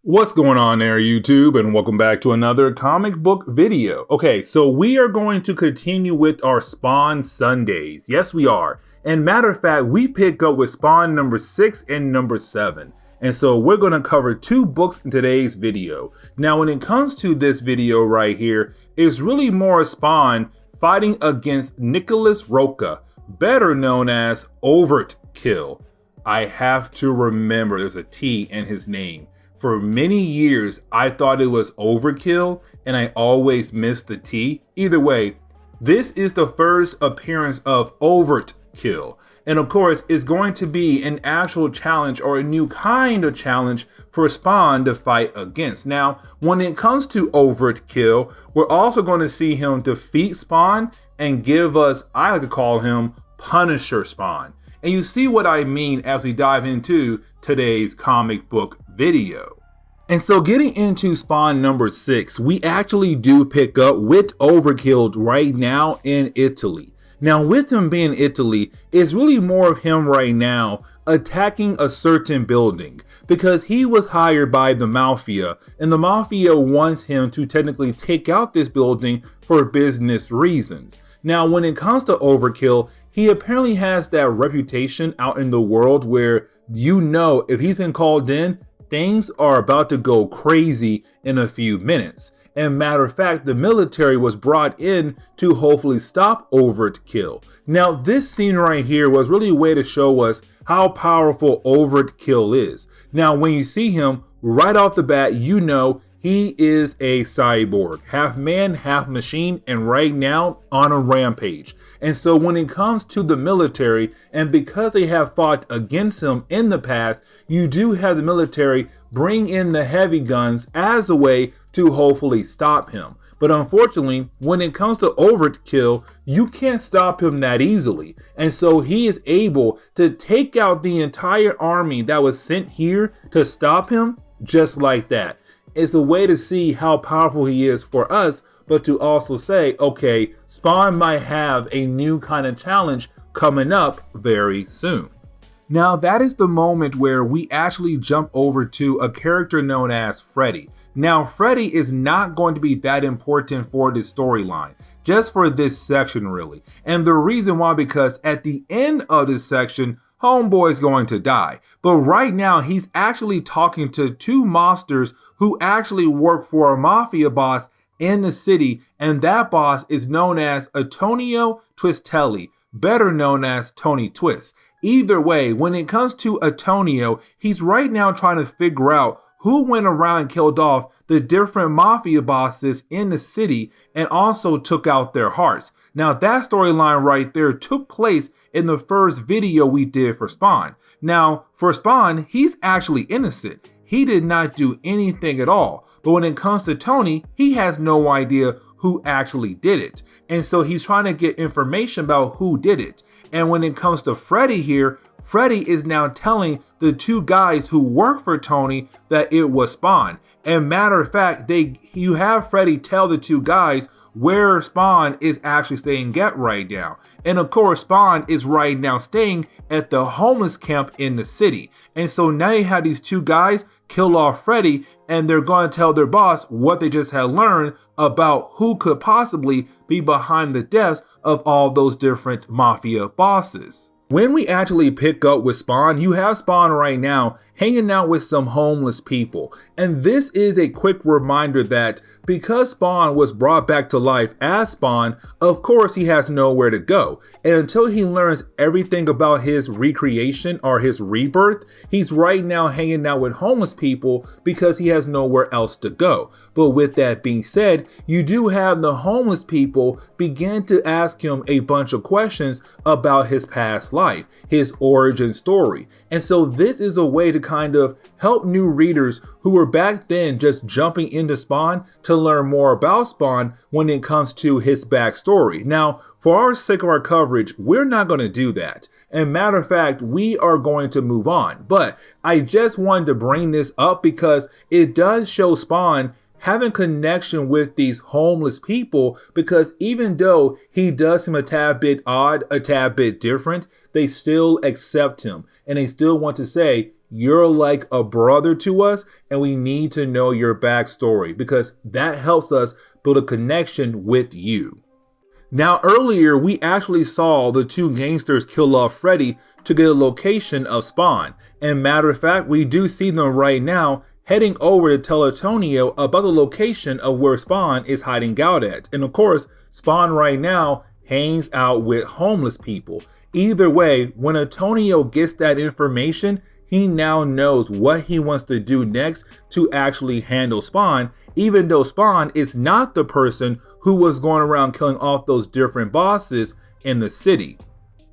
What's going on there, YouTube, and welcome back to another comic book video. Okay, so we are going to continue with our Spawn Sundays. Yes, we are. And matter of fact, we pick up with Spawn number 6 and number 7. And so we're going to cover two books in today's video. Now, when it comes to this video right here, it's really more Spawn fighting against Nicholas Roca, better known as Overtkill. I have to remember there's a T in his name. For many years, I thought it was Overkill, and I always missed the T. Either way, this is the first appearance of Overtkill. And of course, it's going to be an actual challenge or a new kind of challenge for Spawn to fight against. Now, when it comes to Overtkill, we're also going to see him defeat Spawn and give us, I like to call him, Punishr Spawn. And you see what I mean as we dive into today's comic book video. And so getting into Spawn number 6, we actually do pick up with Overkill right now in Italy. Now with him being Italy, it's really more of him right now attacking a certain building because he was hired by the Mafia, and the Mafia wants him to technically take out this building for business reasons. Now when it comes to Overkill, he apparently has that reputation out in the world where you know if he's been called in, things are about to go crazy in a few minutes. And matter of fact, the military was brought in to hopefully stop Overkill. Now this scene right here was really a way to show us how powerful Overkill is. Now when you see him right off the bat, you know he is a cyborg, half man, half machine, and right now on a rampage. And so when it comes to the military, and because they have fought against him in the past, you do have the military bring in the heavy guns as a way to hopefully stop him. But unfortunately, when it comes to Overkill, you can't stop him that easily. And so he is able to take out the entire army that was sent here to stop him just like that. It's a way to see how powerful he is for us, but to also say, okay, Spawn might have a new kind of challenge coming up very soon. Now that is the moment where we actually jump over to a character known as Freddy. Now Freddy is not going to be that important for this storyline, just for this section really. And the reason why, because at the end of this section, Homeboy's going to die. But right now he's actually talking to two mobsters who actually work for a mafia boss in the city, and that boss is known as Antonio Twistelli, better known as Tony Twist. Either way, when it comes to Antonio, he's right now trying to figure out who went around and killed off the different mafia bosses in the city and also took out their hearts. Now that storyline right there took place in the first video we did for Spawn. Now for Spawn, he's actually innocent. He did not do anything at all. But when it comes to Tony, he has no idea who actually did it. And so he's trying to get information about who did it. And when it comes to Freddy here, Freddy is now telling the two guys who work for Tony that it was Spawn. And matter of fact, you have Freddy tell the two guys where Spawn is actually staying at right now. And of course, Spawn is right now staying at the homeless camp in the city. And so now you have these two guys kill off Freddy, and they're going to tell their boss what they just had learned about who could possibly be behind the deaths of all those different mafia bosses. When we actually pick up with Spawn, you have Spawn right now hanging out with some homeless people. And this is a quick reminder that because Spawn was brought back to life as Spawn, of course he has nowhere to go. And until he learns everything about his recreation or his rebirth, he's right now hanging out with homeless people because he has nowhere else to go. But with that being said, you do have the homeless people begin to ask him a bunch of questions about his past life, his origin story. And so this is a way to kind of help new readers who were back then just jumping into Spawn to learn more about Spawn when it comes to his backstory. Now, for our sake of our coverage, we're not going to do that. And matter of fact, we are going to move on. But I just wanted to bring this up because it does show Spawn having connection with these homeless people, because even though he does seem a tad bit odd, a tad bit different, they still accept him and they still want to say you're like a brother to us, and we need to know your backstory because that helps us build a connection with you. Now, earlier, we actually saw the two gangsters kill off Freddy to get a location of Spawn. And matter of fact, we do see them right now heading over to tell Antonio about the location of where Spawn is hiding out at. And of course, Spawn right now hangs out with homeless people. Either way, when Antonio gets that information, he now knows what he wants to do next to actually handle Spawn, even though Spawn is not the person who was going around killing off those different bosses in the city.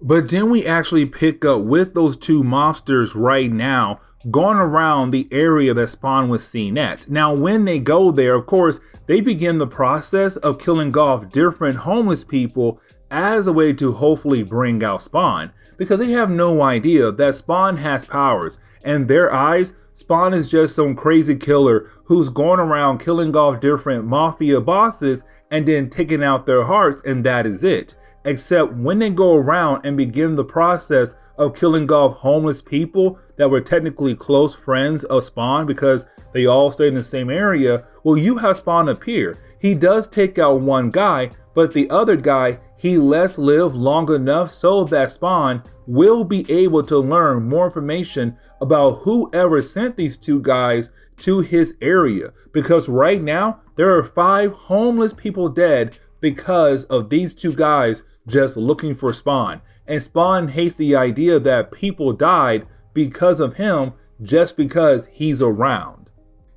But then we actually pick up with those two mobsters right now going around the area that Spawn was seen at. Now, when they go there, of course, they begin the process of killing off different homeless people as a way to hopefully bring out Spawn, because they have no idea that Spawn has powers. In their eyes, Spawn is just some crazy killer who's going around killing off different Mafia bosses and then taking out their hearts, and that is it. Except when they go around and begin the process of killing off homeless people that were technically close friends of Spawn because they all stayed in the same area, well, you have Spawn appear. He does take out one guy, but the other guy, he lets live long enough so that Spawn will be able to learn more information about whoever sent these two guys to his area. Because right now, there are 5 homeless people dead because of these two guys just looking for Spawn. And Spawn hates the idea that people died because of him just because he's around.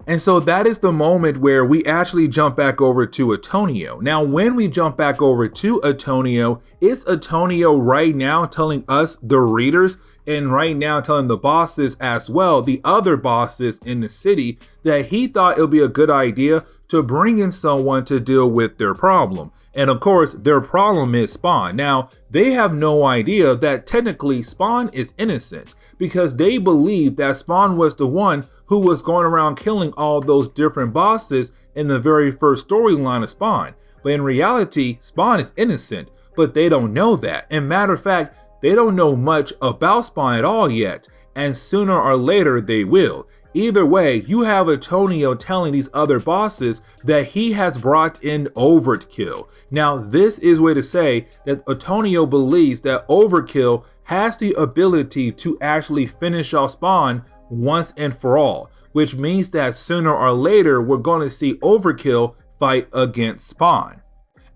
And so that is the moment where we actually jump back over to Antonio. Now, when we jump back over to Antonio, it's Antonio right now telling us, the readers, and right now telling the bosses as well, the other bosses in the city, that he thought it would be a good idea to bring in someone to deal with their problem. And of course, their problem is Spawn. Now, they have no idea that technically Spawn is innocent because they believe that Spawn was the one who was going around killing all those different bosses in the very first storyline of Spawn. But in reality, Spawn is innocent, but they don't know that. And matter of fact, they don't know much about Spawn at all yet, and sooner or later they will. Either way, you have Antonio telling these other bosses that he has brought in Overtkill. Now, this is way to say that Antonio believes that Overkill has the ability to actually finish off Spawn once and for all, which means that sooner or later we're going to see Overkill fight against Spawn.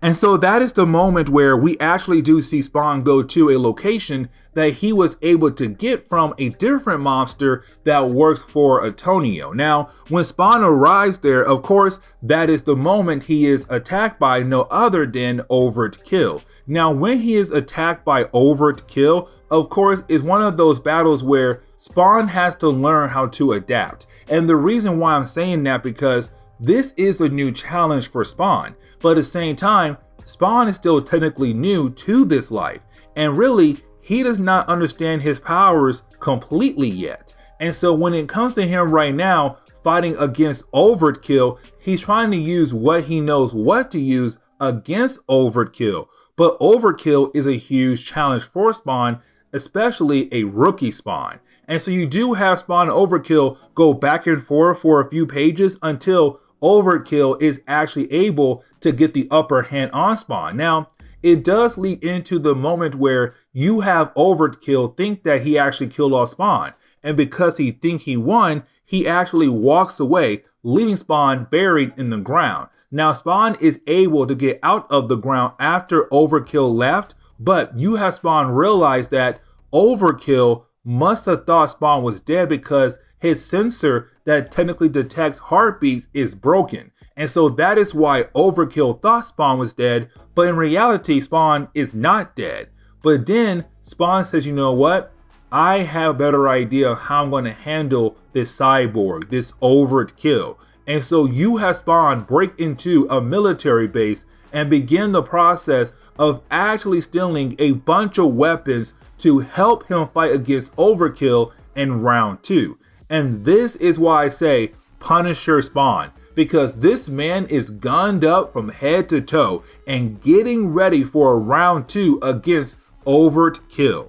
And so that is the moment where we actually do see Spawn go to a location that he was able to get from a different mobster that works for Antonio. Now, when Spawn arrives there, of course, that is the moment he is attacked by no other than Overtkill. Now, when he is attacked by Overtkill, of course, is one of those battles where Spawn has to learn how to adapt. And the reason why I'm saying that because this is a new challenge for Spawn, but at the same time, Spawn is still technically new to this life, and really, he does not understand his powers completely yet. And so when it comes to him right now, fighting against Overkill, he's trying to use what he knows what to use against Overkill. But Overkill is a huge challenge for Spawn, especially a rookie Spawn. And so you do have Spawn and Overkill go back and forth for a few pages until Overkill is actually able to get the upper hand on Spawn. Now, it does lead into the moment where you have Overkill think that he actually killed off Spawn. And because he thinks he won, he actually walks away, leaving Spawn buried in the ground. Now, Spawn is able to get out of the ground after Overkill left, but you have Spawn realize that Overkill must have thought Spawn was dead because his sensor that technically detects heartbeats is broken. And so that is why Overkill thought Spawn was dead, but in reality, Spawn is not dead. But then Spawn says, you know what? I have a better idea of how I'm going to handle this cyborg, this Overkill. And so you have Spawn break into a military base and begin the process of actually stealing a bunch of weapons to help him fight against Overkill in round 2. And this is why I say Punishr Spawn, because this man is gunned up from head to toe and getting ready for a round 2 against Overkill.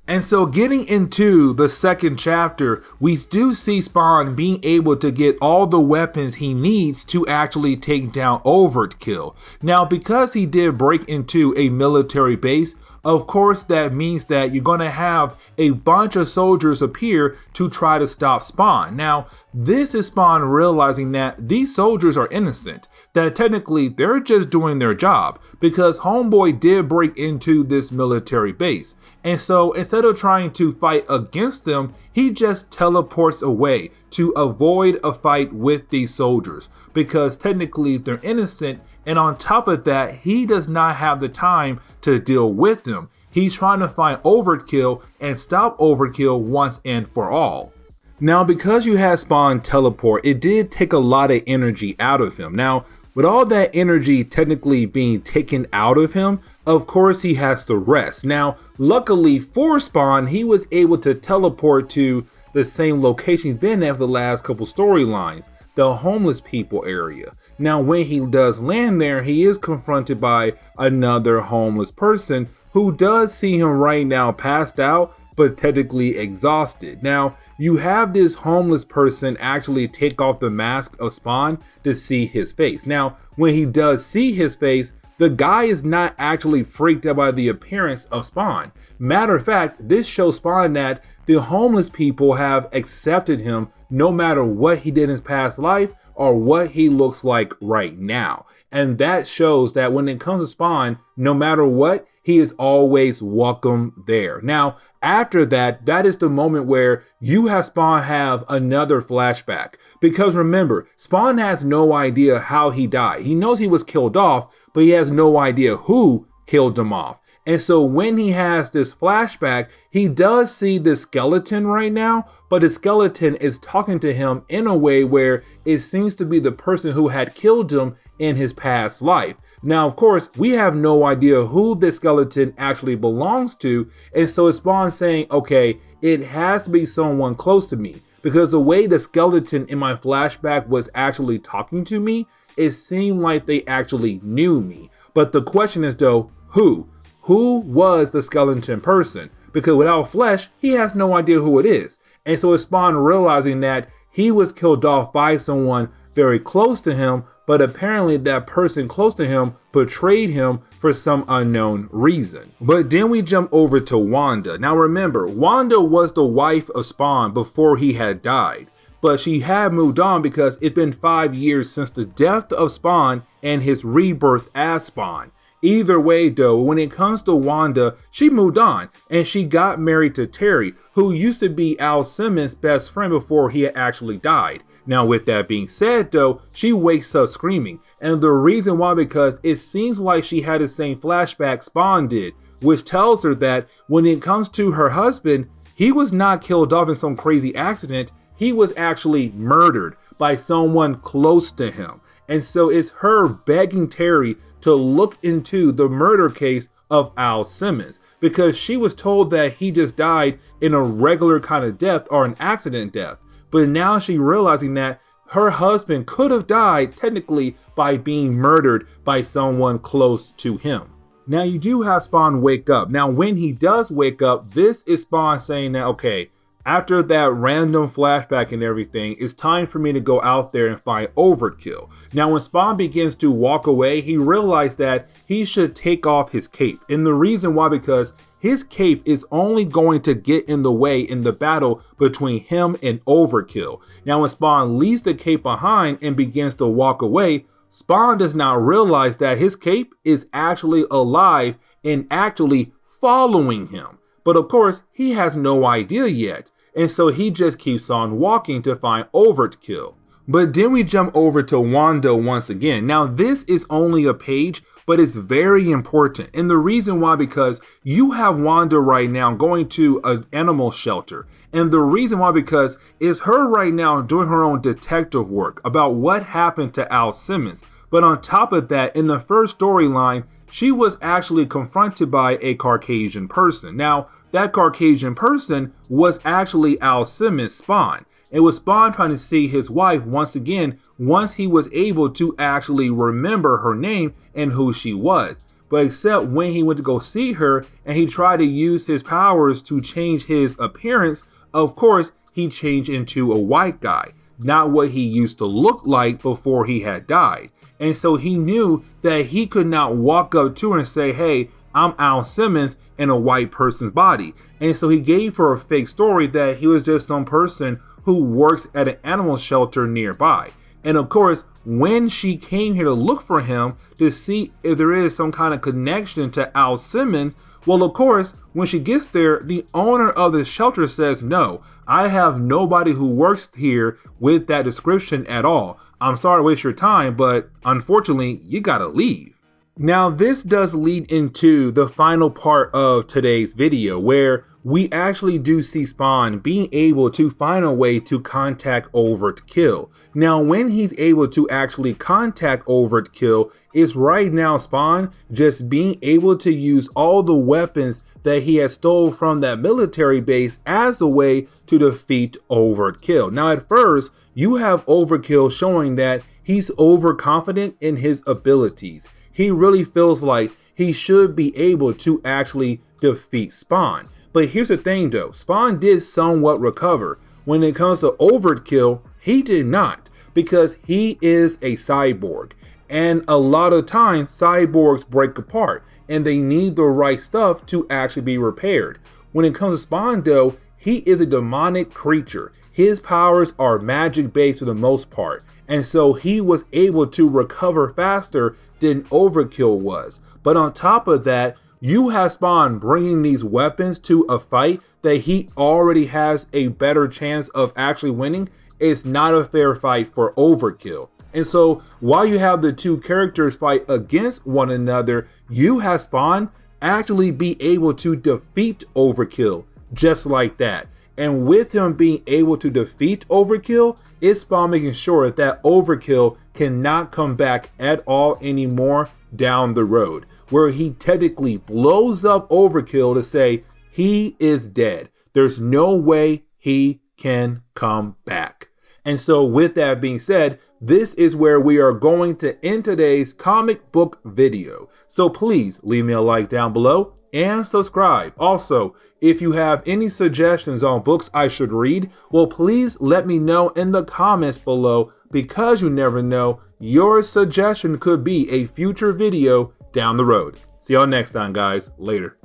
And so getting into the second chapter, we do see Spawn being able to get all the weapons he needs to actually take down Overkill. Now, because he did break into a military base, of course that means that you're going to have a bunch of soldiers appear to try to stop Spawn. Now, this is Spawn realizing that these soldiers are innocent, that technically they're just doing their job, because Homeboy did break into this military base. And so instead of trying to fight against them, he just teleports away to avoid a fight with these soldiers, because technically they're innocent, and on top of that, he does not have the time to deal with them. He's trying to find Overkill and stop Overkill once and for all. Now, because you had Spawn teleport, it did take a lot of energy out of him. Now, with all that energy technically being taken out of him, of course he has to rest. Now, luckily for Spawn, he was able to teleport to the same location he's been at for the last couple storylines, the homeless people area. Now, when he does land there, he is confronted by another homeless person who does see him right now passed out, but technically exhausted. Now, you have this homeless person actually take off the mask of Spawn to see his face. Now, when he does see his face, the guy is not actually freaked out by the appearance of Spawn. Matter of fact, this shows Spawn that the homeless people have accepted him no matter what he did in his past life or what he looks like right now. And that shows that when it comes to Spawn, no matter what, he is always welcome there. Now, after that, that is the moment where you have Spawn have another flashback. Because remember, Spawn has no idea how he died. He knows he was killed off, but he has no idea who killed him off. And so when he has this flashback, he does see the skeleton right now, but the skeleton is talking to him in a way where it seems to be the person who had killed him in his past life. Now, of course, we have no idea who this skeleton actually belongs to, and so it's Spawn saying, okay, it has to be someone close to me, because the way the skeleton in my flashback was actually talking to me, it seemed like they actually knew me. But the question is though, who? Who was the skeleton person? Because without flesh, he has no idea who it is. And so it's Spawn realizing that he was killed off by someone very close to him, but apparently that person close to him betrayed him for some unknown reason. But then we jump over to Wanda. Now remember, Wanda was the wife of Spawn before he had died, but she had moved on because it's been 5 years since the death of Spawn and his rebirth as Spawn. Either way though, when it comes to Wanda, she moved on and she got married to Terry, who used to be Al Simmons' best friend before he had actually died. Now with that being said though, she wakes up screaming, and the reason why, because it seems like she had the same flashback Spawn did, which tells her that when it comes to her husband, he was not killed off in some crazy accident, he was actually murdered by someone close to him. And so it's her begging Terry to look into the murder case of Al Simmons, because she was told that he just died in a regular kind of death or an accident death. But now she realizing that her husband could have died technically by being murdered by someone close to him. Now you do have Spawn wake up. Now when he does wake up, this is Spawn saying that, okay, after that random flashback and everything, it's time for me to go out there and find Overkill. Now when Spawn begins to walk away, he realized that he should take off his cape. And the reason why, because his cape is only going to get in the way in the battle between him and Overkill. Now when Spawn leaves the cape behind and begins to walk away, Spawn does not realize that his cape is actually alive and actually following him. But of course, he has no idea yet. And so he just keeps on walking to find Overkill. But then we jump over to Wanda once again. Now this is only a page, but it's very important. And the reason why, because you have Wanda right now going to an animal shelter. And the reason why, because it's her right now doing her own detective work about what happened to Al Simmons. But on top of that, in the first storyline, she was actually confronted by a Caucasian person. Now, that Caucasian person was actually Al Simmons' Spawn. It was Spawn trying to see his wife once again, once he was able to actually remember her name and who she was. but except when he went to go see her and he tried to use his powers to change his appearance, of course, he changed into a white guy, not what he used to look like before he had died. And so he knew that he could not walk up to her and say, hey, I'm Al Simmons in a white person's body. And so he gave her a fake story that he was just some person who works at an animal shelter nearby. And of course, when she came here to look for him to see if there is some kind of connection to Al Simmons, well, of course, when she gets there, the owner of the shelter says, no, I have nobody who works here with that description at all. I'm sorry to waste your time, but unfortunately, you gotta leave. Now, this does lead into the final part of today's video, where we actually do see Spawn being able to find a way to contact Overtkill. Now, when he's able to actually contact Overtkill, it's right now Spawn just being able to use all the weapons that he has stole from that military base as a way to defeat Overtkill. Now, at first, you have Overkill showing that he's overconfident in his abilities. He really feels like he should be able to actually defeat Spawn. But here's the thing though, Spawn did somewhat recover. When it comes to Overkill, he did not, because he is a cyborg. And a lot of times cyborgs break apart and they need the right stuff to actually be repaired. When it comes to Spawn though, he is a demonic creature. His powers are magic based for the most part. And so he was able to recover faster than Overkill was. But on top of that, you have Spawn bringing these weapons to a fight that he already has a better chance of actually winning. It's not a fair fight for Overkill. And so while you have the two characters fight against one another, you have Spawn actually be able to defeat Overkill just like that. And with him being able to defeat Overkill, it's Spawn making sure that Overkill cannot come back at all anymore down the road, where he technically blows up Overkill to say he is dead. There's no way he can come back. And so with that being said, this is where we are going to end today's comic book video. So please leave me a like down below and subscribe. Also, if you have any suggestions on books I should read, well, please let me know in the comments below, because you never know, your suggestion could be a future video down the road. See y'all next time, guys. Later.